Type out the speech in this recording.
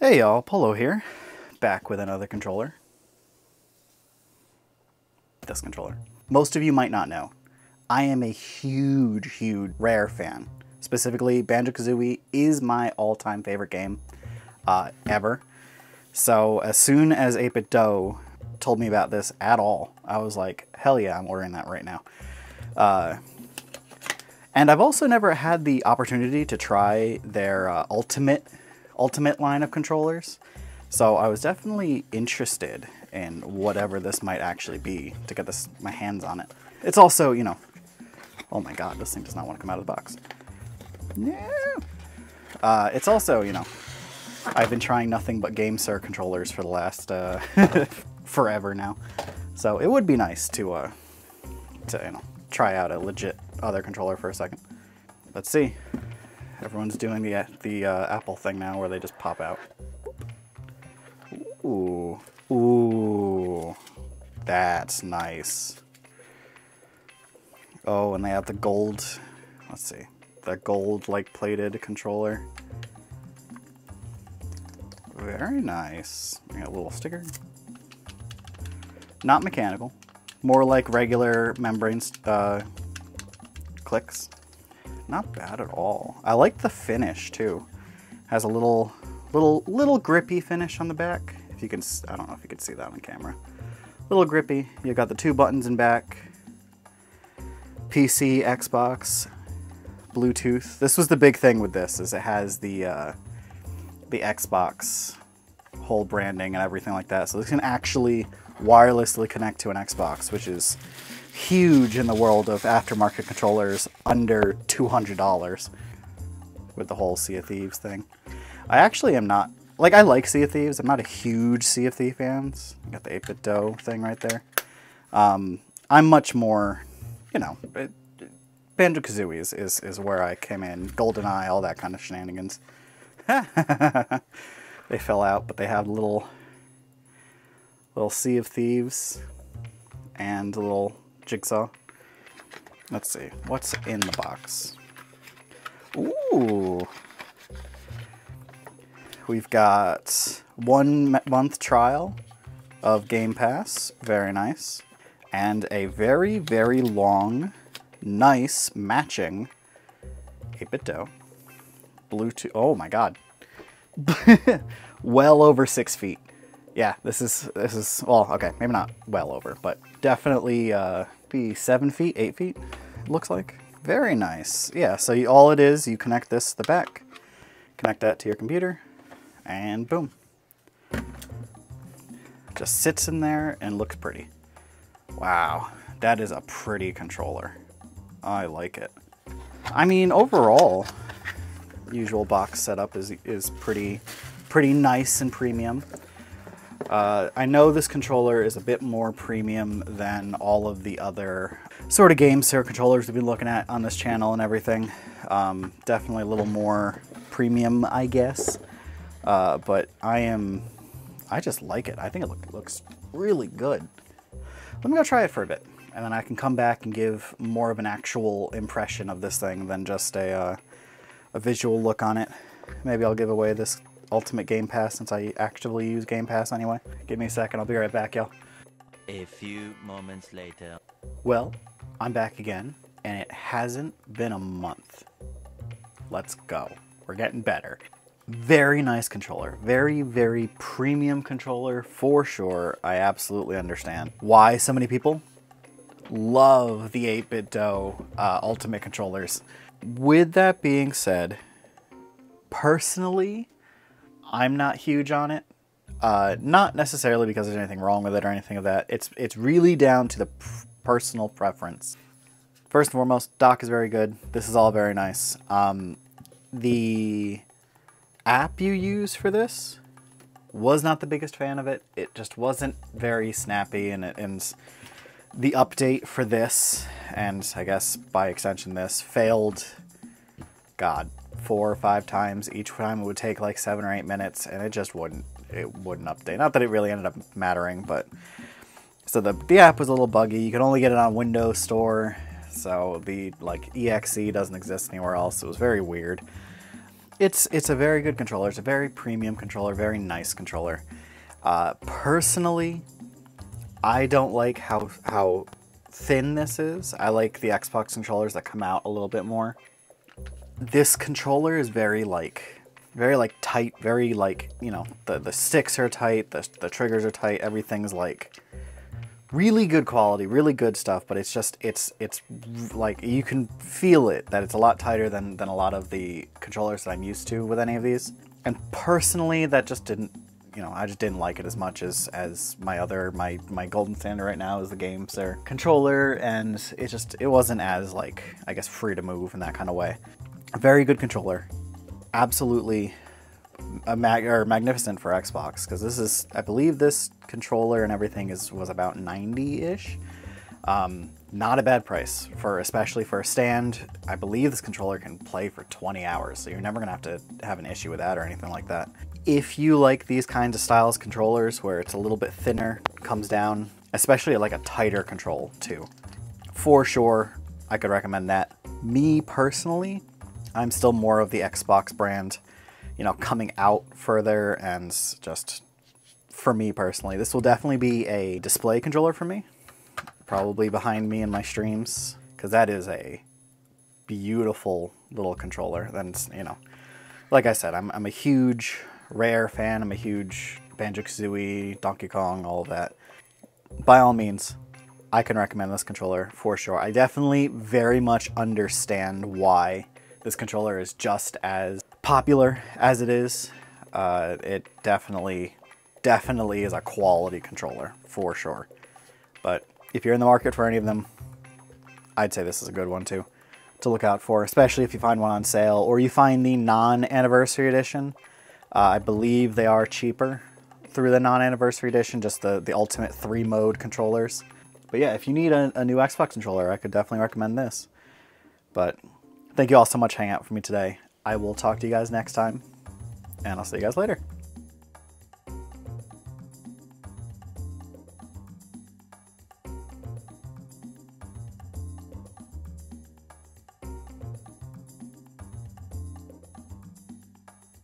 Hey y'all, Polo here, back with another controller. This controller. Most of you might not know, I am a huge Rare fan. Specifically, Banjo-Kazooie is my all-time favorite game ever. So as soon as 8BitDo told me about this at all, I was like, hell yeah, I'm ordering that right now. And I've also never had the opportunity to try their ultimate line of controllers, so I was definitely interested in whatever this might actually be to get my hands on it. It's also, you know, oh my god, this thing does not want to come out of the box. No. It's also, you know, I've been trying nothing but GameSir controllers for the last forever now, so it would be nice to you know, try out a legit other controller for a second. Let's see. Everyone's doing the Apple thing now where they just pop out. Ooh. Ooh. That's nice. Oh, and they have the gold, let's see, the gold like plated controller. Very nice. We got a little sticker. Not mechanical. More like regular membrane clicks. Not bad at all. I like the finish too. Has a little grippy finish on the back. If you can, I don't know if you can see that on camera. Little grippy. You got the two buttons in back. PC, Xbox, Bluetooth. This was the big thing with this, is it has the Xbox whole branding and everything like that. So this can actually wirelessly connect to an Xbox, which is huge in the world of aftermarket controllers under $200 with the whole Sea of Thieves thing. I actually am not, like, I like Sea of Thieves. I'm not a huge Sea of Thieves fan. You got the 8BitDo thing right there. I'm much more, you know, Banjo-Kazooie is where I came in. GoldenEye, all that kind of shenanigans. They fell out, but they have little Sea of Thieves and a little jigsaw. Let's see, what's in the box? Ooh. We've got 1 month trial of Game Pass, very nice. And a very long, nice matching 8BitDo Bluetooth. Oh my god. Well over 6 feet. Yeah, this is, well, okay, maybe not well over, but definitely be 7 feet, 8 feet, it looks like. Very nice. Yeah, so all it is, you connect this to the back, connect that to your computer, and boom. Just sits in there and looks pretty. Wow, that is a pretty controller. I like it. I mean, overall, usual box setup is pretty nice and premium. I know this controller is a bit more premium than all of the other sort of GameSir controllers we've been looking at on this channel and everything. Definitely a little more premium, I guess. But I just like it. I think it looks really good. Let me go try it for a bit, and then I can come back and give more of an actual impression of this thing than just a visual look on it. Maybe I'll give away this Ultimate Game Pass since I actively use Game Pass anyway. Give me a second, I'll be right back, y'all. A few moments later. Well, I'm back again, and it hasn't been a month. Let's go. We're getting better. Very nice controller. Very premium controller for sure. I absolutely understand why so many people love the 8BitDo Ultimate controllers. With that being said, personally, I'm not huge on it. Not necessarily because there's anything wrong with it or anything of that. It's really down to the personal preference. First and foremost, dock is very good. This is all very nice. The app you use for this was not the biggest fan of it. It just wasn't very snappy, and the update for this, and I guess by extension this, failed, God, 4 or 5 times. Each time it would take like 7 or 8 minutes, and it just wouldn't update. Not that it really ended up mattering, but so the app was a little buggy. You could only get it on Windows Store, so the like exe doesn't exist anywhere else. It was very weird. It's a very good controller. It's a very premium controller, very nice controller. Personally, I don't like how thin this is. I like the Xbox controllers that come out a little bit more. This controller is very tight, very like, you know, the sticks are tight, the triggers are tight, everything's like really good quality, really good stuff, but it's just, it's like, you can feel it, that it's a lot tighter than a lot of the controllers that I'm used to with any of these. And personally, that just didn't, you know, I just didn't like it as much as my golden standard right now is the GameSir controller, and it wasn't as, like, I guess, free to move in that kind of way. A very good controller. Absolutely magnificent for Xbox, because this is, I believe this controller and everything was about 90-ish. Not a bad price, especially for a stand. I believe this controller can play for 20 hours, so you're never gonna have to have an issue with that or anything like that. If you like these kinds of styles controllers where it's a little bit thinner, comes down, especially like a tighter control too, for sure I could recommend that. Me personally, I'm still more of the Xbox brand, you know, coming out further, and just for me personally, this will definitely be a display controller for me, probably behind me in my streams, because that is a beautiful little controller. Then, you know, like I said, I'm a huge Rare fan. I'm a huge Banjo-Kazooie, Donkey Kong, all of that. By all means, I can recommend this controller for sure. I definitely very much understand why this controller is just as popular as it is. It definitely is a quality controller for sure. But if you're in the market for any of them, I'd say this is a good one too to look out for, especially if you find one on sale or you find the non-anniversary edition. I believe they are cheaper through the non-anniversary edition, just the ultimate 3-mode controllers. But yeah, if you need a new Xbox controller, I could definitely recommend this. But thank you all so much for hanging out with me today. I will talk to you guys next time, and I'll see you guys later.